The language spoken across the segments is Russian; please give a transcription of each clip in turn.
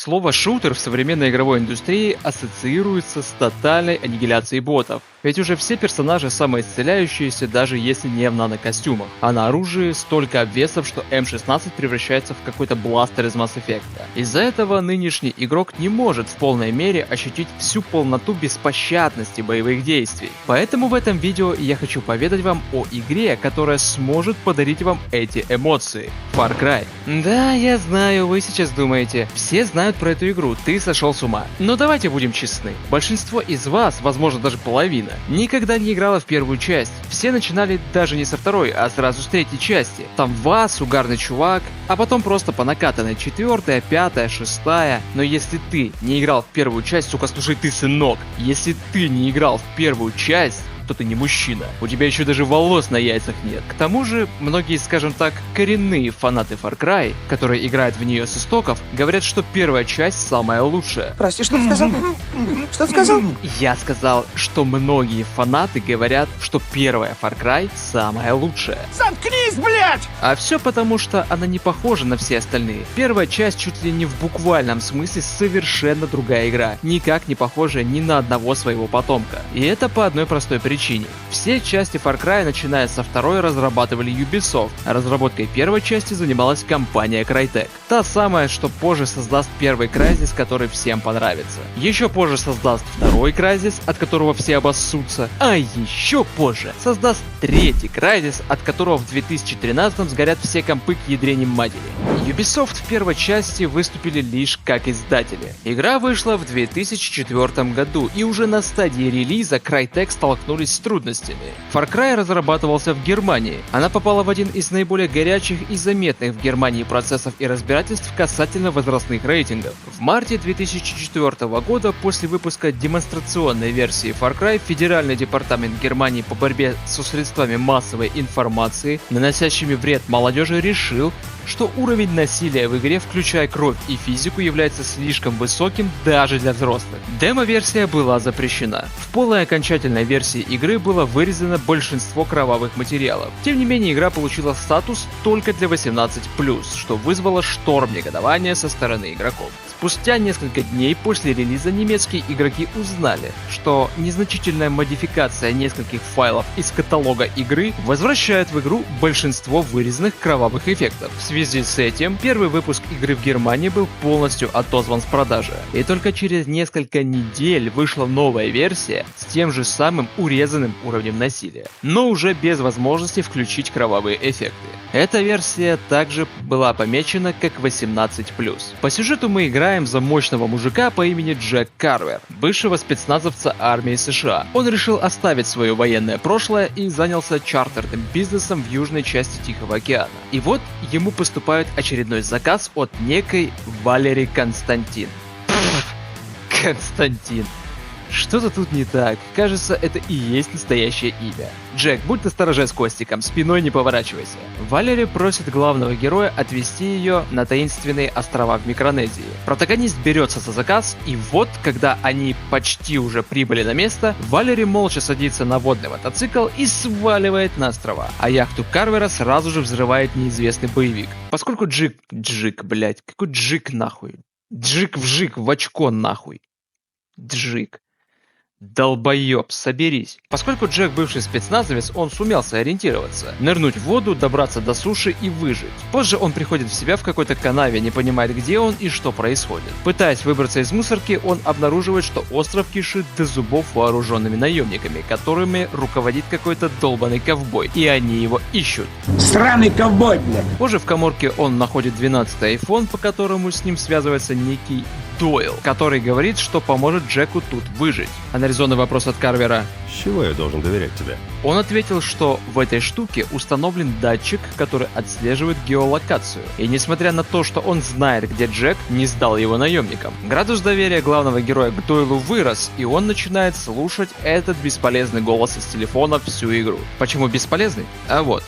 Слово «шутер» в современной игровой индустрии ассоциируется с тотальной аннигиляцией ботов. Ведь уже все персонажи самоисцеляющиеся, даже если не в нанокостюмах. А на оружии столько обвесов, что М16 превращается в какой-то бластер из Mass Effect. Из-за этого нынешний игрок не может в полной мере ощутить всю полноту беспощадности боевых действий. Поэтому в этом видео я хочу поведать вам о игре, которая сможет подарить вам эти эмоции. Far Cry. Да, я знаю, вы сейчас думаете, все знают про эту игру, ты сошел с ума. Но давайте будем честны, большинство из вас, возможно даже половина, никогда не играла в первую часть. Все начинали даже не со второй, а сразу с третьей части. Там вас, угарный чувак, а потом просто по накатанной 4-я, 5-я, 6-я. Но если ты не играл в первую часть, сука, слушай ты, сынок, если ты не играл в первую часть, то ты не мужчина. У тебя еще даже волос на яйцах нет. К тому же, многие, скажем так, коренные фанаты Far Cry, которые играют в нее с истоков, говорят, что первая часть самая лучшая. Прости, что ты сказал? Что ты сказал? Я сказал, что многие фанаты говорят, что первая Far Cry самая лучшая. Заткнись, блядь! А все потому, что она не похожа на все остальные. Первая часть чуть ли не в буквальном смысле совершенно другая игра, никак не похожая ни на одного своего потомка. И это по одной простой причине. Все части Far Cry, начиная со второй, разрабатывали Ubisoft, а разработкой первой части занималась компания Crytek. Та самая, что позже создаст первый Crysis, который всем понравится. Еще позже создаст второй Crysis, от которого все обоссутся. А еще позже создаст третий Crysis, от которого в 2013 сгорят все компы к ядрене матери. Ubisoft в первой части выступили лишь как издатели. Игра вышла в 2004 году, и уже на стадии релиза Crytek столкнулись с трудностями. Far Cry разрабатывался в Германии. Она попала в один из наиболее горячих и заметных в Германии процессов и разбирательств касательно возрастных рейтингов. В марте 2004 года, после выпуска демонстрационной версии Far Cry, Федеральный департамент Германии по борьбе со средствами массовой информации, наносящими вред молодежи, решил, что уровень насилия в игре, включая кровь и физику, является слишком высоким даже для взрослых. Демо-версия была запрещена. В полной окончательной версии игры было вырезано большинство кровавых материалов. Тем не менее, игра получила статус только для 18+, что вызвало шторм негодования со стороны игроков. Спустя несколько дней после релиза немецкие игроки узнали, что незначительная модификация нескольких файлов из каталога игры возвращает в игру большинство вырезанных кровавых эффектов. В связи с этим, первый выпуск игры в Германии был полностью отозван с продажи. И только через несколько недель вышла новая версия с тем же самым урезанным уровнем насилия, но уже без возможности включить кровавые эффекты. Эта версия также была помечена как 18+. По сюжету мы играем за мощного мужика по имени Джек Карвер, бывшего спецназовца армии США. Он решил оставить свое военное прошлое и занялся чартерным бизнесом в южной части Тихого океана. И вот ему поступает очередной заказ от некой Валери Константин. Константин. Что-то тут не так. Кажется, это и есть настоящее имя. Джек, будь настороже с Костиком, спиной не поворачивайся. Валери просит главного героя отвезти ее на таинственные острова в Микронезии. Протагонист берется за заказ, и вот, когда они почти уже прибыли на место, Валери молча садится на водный мотоцикл и сваливает на острова. А яхту Карвера сразу же взрывает неизвестный боевик. Поскольку Джик, блять, какой Джик нахуй? Джик-вжик в очко нахуй. Джик. Долбоёб, соберись. Поскольку Джек бывший спецназовец, он сумел сориентироваться, нырнуть в воду, добраться до суши и выжить. Позже он приходит в себя в какой-то канаве, не понимает, где он и что происходит. Пытаясь выбраться из мусорки, он обнаруживает, что остров кишит до зубов вооруженными наемниками, которыми руководит какой-то долбанный ковбой, и они его ищут. Сраный ковбой, блядь! Позже в каморке он находит 12-й айфон, по которому с ним связывается некий Дойл, который говорит, что поможет Джеку тут выжить. А на резонный вопрос от Карвера: С чего я должен доверять тебе? Он ответил, что в этой штуке установлен датчик, который отслеживает геолокацию. И несмотря на то, что он знает, где Джек, не сдал его наемникам. Градус доверия главного героя к Дойлу вырос, и он начинает слушать этот бесполезный голос из телефона всю игру. Почему бесполезный? А вот.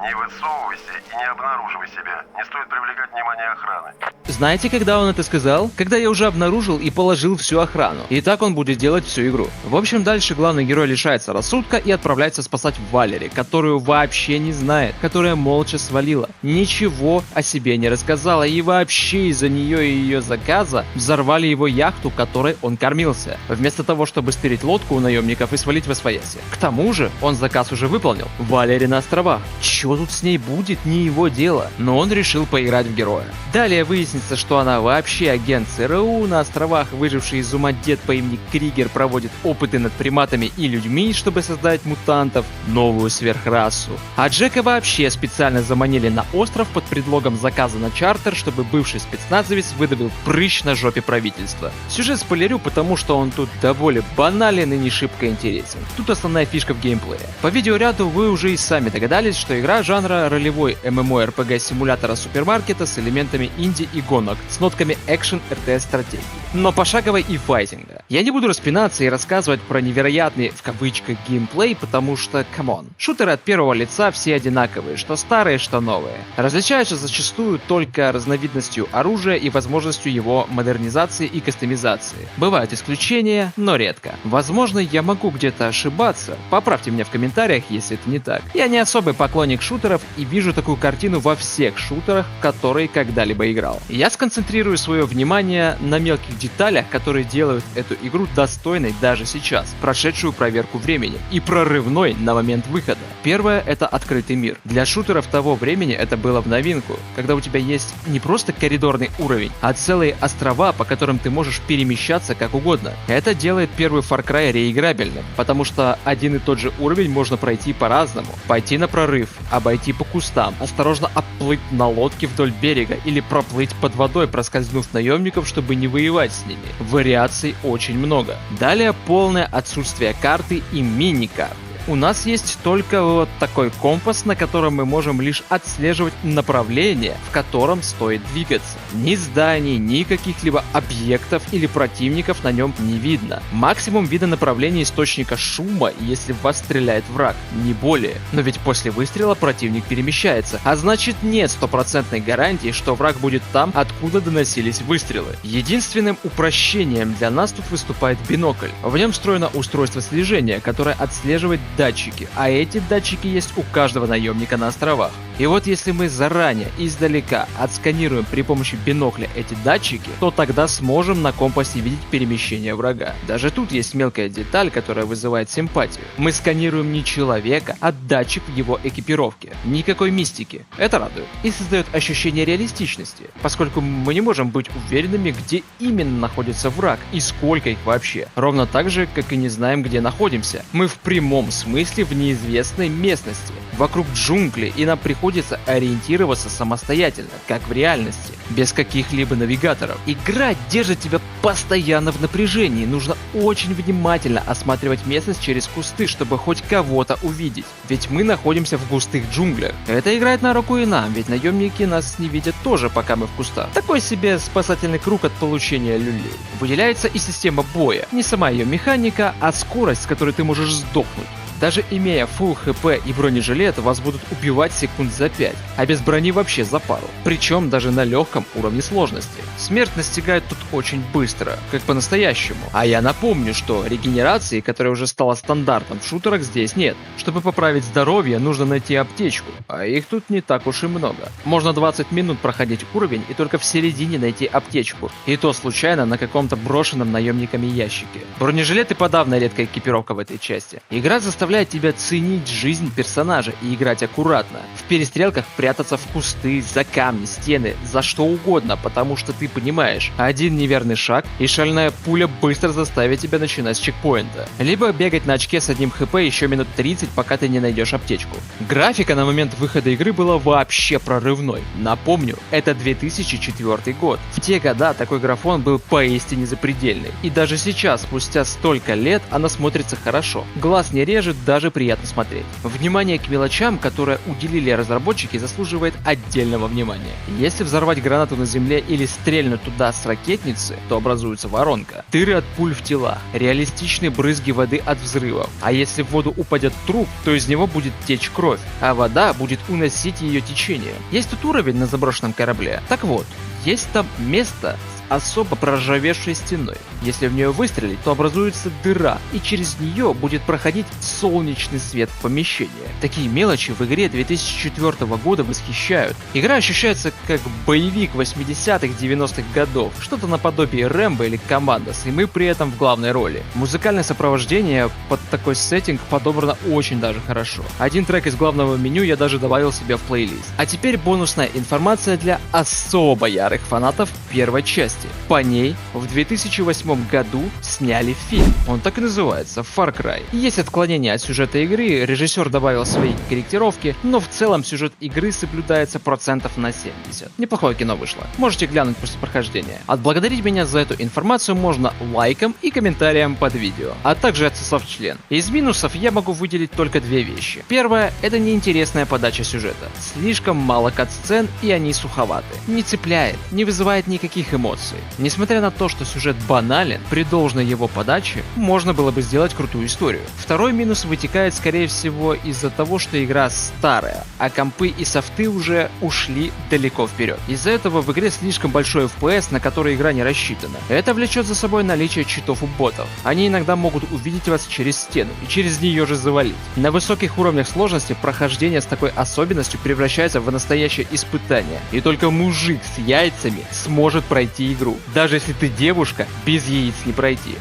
Не высовывайся и не обнаруживай себя. Не стоит привлекать внимание охраны. Знаете, когда он это сказал? Когда я уже обнаружил и положил всю охрану. И так он будет делать всю игру. В общем, дальше главный герой лишается рассудка и отправляется спасать Валери, которую вообще не знает, которая молча свалила. Ничего о себе не рассказала, и вообще из-за нее и ее заказа взорвали его яхту, которой он кормился. Вместо того, чтобы стырить лодку у наемников и свалить восвояси. К тому же, он заказ уже выполнил. Валери на островах. Чё тут с ней будет, не его дело. Но он решил поиграть в героя. Далее выяснится, что она вообще агент ЦРУ. На островах выживший из ума дед по имени Кригер проводит опыты над приматами и людьми, чтобы создать мутантов, новую сверхрасу. А Джека вообще специально заманили на остров под предлогом заказа на чартер, чтобы бывший спецназовец выдавил прыщ на жопе правительства. Сюжет спойлерю, потому что он тут довольно банален и не шибко интересен. Тут основная фишка в геймплее. По видеоряду вы уже и сами догадались, что игра жанра ролевой MMORPG симулятора супермаркета с элементами инди и гонок, с нотками экшен RTS стратегии, но пошаговой и файтинга. Я не буду распинаться и рассказывать про невероятный в кавычках геймплей, потому что, камон, шутеры от первого лица все одинаковые, что старые, что новые. Различаются зачастую только разновидностью оружия и возможностью его модернизации и кастомизации. Бывают исключения, но редко. Возможно, я могу где-то ошибаться, поправьте меня в комментариях, если это не так. Я не особый поклонник шутеров и вижу такую картину во всех шутерах, в которые когда-либо играл. Я сконцентрирую свое внимание на мелких деталях, которые делают эту игру достойной даже сейчас, прошедшую проверку времени и прорывной на момент выхода. Первое — это открытый мир. Для шутеров того времени это было в новинку, когда у тебя есть не просто коридорный уровень, а целые острова, по которым ты можешь перемещаться как угодно. Это делает первый Far Cry реиграбельным, потому что один и тот же уровень можно пройти по-разному. Пойти на прорыв, обойти по кустам, осторожно отплыть на лодке вдоль берега или проплыть под водой, проскользнув наемников, чтобы не воевать с ними. Вариаций очень много. Далее полное отсутствие карты и мини-карты. У нас есть только вот такой компас, на котором мы можем лишь отслеживать направление, в котором стоит двигаться. Ни зданий, ни каких-либо объектов или противников на нем не видно. Максимум вида направления источника шума, если в вас стреляет враг, не более. Но ведь после выстрела противник перемещается, а значит нет стопроцентной гарантии, что враг будет там, откуда доносились выстрелы. Единственным упрощением для нас тут выступает бинокль. В нем встроено устройство слежения, которое отслеживает датчики, а эти датчики есть у каждого наемника на островах. И вот если мы заранее, издалека отсканируем при помощи бинокля эти датчики, то тогда сможем на компасе видеть перемещение врага. Даже тут есть мелкая деталь, которая вызывает симпатию. Мы сканируем не человека, а датчик в его экипировке. Никакой мистики. Это радует. И создает ощущение реалистичности, поскольку мы не можем быть уверенными, где именно находится враг и сколько их вообще. Ровно так же, как и не знаем, где находимся. Мы в прямом смысле в неизвестной местности. Вокруг джунглей, и нам приходится ориентироваться самостоятельно, как в реальности, без каких-либо навигаторов. Игра держит тебя постоянно в напряжении, нужно очень внимательно осматривать местность через кусты, чтобы хоть кого-то увидеть. Ведь мы находимся в густых джунглях. Это играет на руку и нам, ведь наемники нас не видят тоже, пока мы в кустах. Такой себе спасательный круг от получения люлей. Выделяется и система боя. Не сама ее механика, а скорость, с которой ты можешь сдохнуть. Даже имея full хп и бронежилет, вас будут убивать секунд за 5, а без брони вообще за пару. Причем даже на легком уровне сложности. Смерть настигает тут очень быстро, как по-настоящему. А я напомню, что регенерации, которая уже стала стандартом в шутерах, здесь нет. Чтобы поправить здоровье, нужно найти аптечку, а их тут не так уж и много. Можно 20 минут проходить уровень и только в середине найти аптечку, и то случайно на каком-то брошенном наемниками ящике. Бронежилет и подавно редкая экипировка в этой части. Игра заставляет тебя ценить жизнь персонажа и играть аккуратно. В перестрелках прятаться в кусты, за камни, стены, за что угодно, потому что ты понимаешь, один неверный шаг и шальная пуля быстро заставит тебя начинать с чекпоинта. Либо бегать на очке с одним хп еще минут 30, пока ты не найдешь аптечку. Графика на момент выхода игры была вообще прорывной. Напомню, это 2004 год. В те года такой графон был поистине запредельный. И даже сейчас, спустя столько лет, она смотрится хорошо. Глаз не режет, даже приятно смотреть. Внимание к мелочам, которое уделили разработчики, заслуживает отдельного внимания. Если взорвать гранату на земле или стрельнуть туда с ракетницы, то образуется воронка. Дыры от пуль в телах, реалистичные брызги воды от взрывов. А если в воду упадет труп, то из него будет течь кровь, а вода будет уносить ее течение. Есть тут уровень на заброшенном корабле. Так вот, есть там место с особо проржавевшей стеной. Если в нее выстрелить, то образуется дыра, и через нее будет проходить солнечный свет в помещение. Такие мелочи в игре 2004 года восхищают. Игра ощущается как боевик 80-х, 90-х годов, что-то наподобие Рэмбо или Командос, и мы при этом в главной роли. Музыкальное сопровождение под такой сеттинг подобрано очень даже хорошо. Один трек из главного меню я даже добавил себе в плейлист. А теперь бонусная информация для особо ярых фанатов первой части. По ней в 2008 году сняли фильм. Он так и называется — Far Cry. Есть отклонения от сюжета игры, режиссер добавил свои корректировки, но в целом сюжет игры соблюдается процентов на 70. Неплохое кино вышло. Можете глянуть после прохождения. Отблагодарить меня за эту информацию можно лайком и комментарием под видео, а также отсосав член. Из минусов я могу выделить только две вещи. Первое — это неинтересная подача сюжета. Слишком мало катсцен, и они суховаты. Не цепляет, не вызывает никаких эмоций. Несмотря на то, что сюжет банален, при должной его подаче можно было бы сделать крутую историю. Второй минус вытекает, скорее всего, из-за того, что игра старая, а компы и софты уже ушли далеко вперед. Из-за этого в игре слишком большой FPS, на который игра не рассчитана. Это влечет за собой наличие читов у ботов. Они иногда могут увидеть вас через стену и через нее же завалить. На высоких уровнях сложности прохождение с такой особенностью превращается в настоящее испытание. И только мужик с яйцами сможет пройти игру. Даже если ты девушка, без яиц не пройти.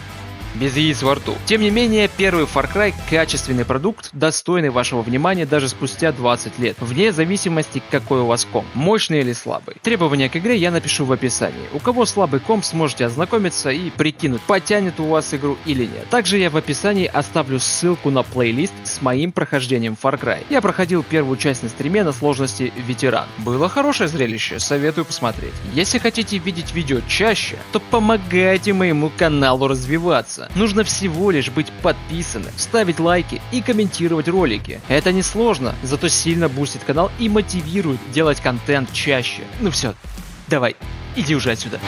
Без яиц во рту. Тем не менее, первый Far Cry — качественный продукт, достойный вашего внимания даже спустя 20 лет, вне зависимости, какой у вас комп, мощный или слабый. Требования к игре я напишу в описании. У кого слабый комп, сможете ознакомиться и прикинуть, потянет у вас игру или нет. Также я в описании оставлю ссылку на плейлист с моим прохождением Far Cry. Я проходил первую часть на стриме на сложности ветеран. Было хорошее зрелище, советую посмотреть. Если хотите видеть видео чаще, то помогайте моему каналу развиваться. Нужно всего лишь быть подписанным, ставить лайки и комментировать ролики. Это не сложно, зато сильно бустит канал и мотивирует делать контент чаще. Ну все, давай, иди уже отсюда.